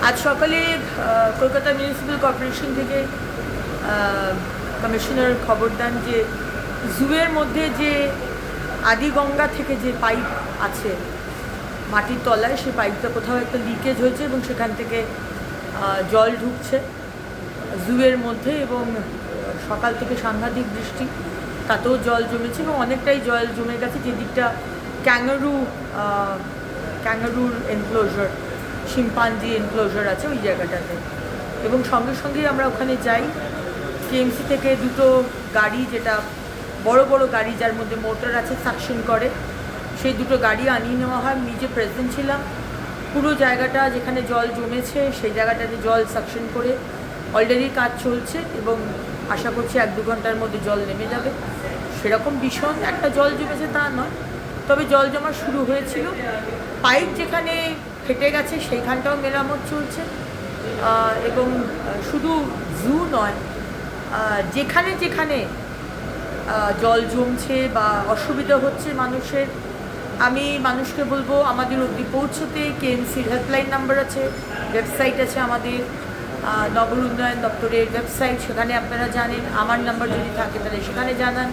আজ সকালে Kolkata municipal corporation থেকে কমিশনার খবর দেন যে জুয়ের মধ্যে যে আদিগঙ্গা থেকে যে পাইপ আছে মাটির তলায়, সেই পাইপটা কোথাও একটা লিকেজ হয়েছে এবং সেখান থেকে জল ঢুকছে জুয়ের মধ্যে, এবং সকাল থেকে সাংঘাতিক বৃষ্টি, তাতেও জল জমেছে এবং অনেকটাই জল জমে গেছে যে দিকটা ক্যাঙ্গারুর এনক্লোজার, শিম্পাঞ্জি এনক্লোজার আছে ওই জায়গাটাতে। এবং সঙ্গে সঙ্গে আমরা ওখানে যাই। কেএমসি থেকে দুটো গাড়ি, যেটা বড় বড় গাড়ি যার মধ্যে মোটর আছে, সাকশন করে, সেই দুটো গাড়ি আনিয়ে নেওয়া হয়। নিজে প্রেজেন্ট ছিলাম। পুরো জায়গাটা যেখানে জল জমেছে সেই জায়গাটাতে জল সাকশন করে অলরেডি কাজ চলছে এবং আশা করছি 1-2 ঘন্টার মধ্যে জল নেমে যাবে। সেরকম ভীষণ একটা জল জমেছে তা নয়, তবে জল জমা শুরু হয়েছিল। পাইপ যেখানে ফেটে গেছে সেইখানটাও মেরামত চলছে। এবং শুধু জু নয়, যেখানে যেখানে জল জমছে বা অসুবিধা হচ্ছে মানুষের, আমি মানুষকে বলবো আমাদের অবধি পৌঁছতে। কেএমসির হেল্পলাইন নাম্বার আছে, ওয়েবসাইট আছে আমাদের, নগর উন্নয়ন দপ্তরের ওয়েবসাইট, সেখানে আপনারা জানেন। আমার নাম্বার যদি থাকে তাহলে সেখানে জানান।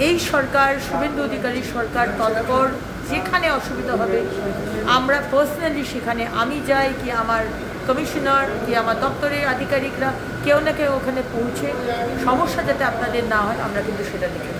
এই সরকার, শুভেন্দু অধিকারী সরকার তৎপর। যেখানে অসুবিধা হবে আমরা পার্সোনালি সেখানে, আমি যাই কি আমার কমিশনার কি আমার দপ্তরের আধিকারিকরা, কেউ না কেউ ওখানে পৌঁছে সমস্যা যাতে আপনাদের না হয় আমরা কিন্তু সেটা দেখে নিই।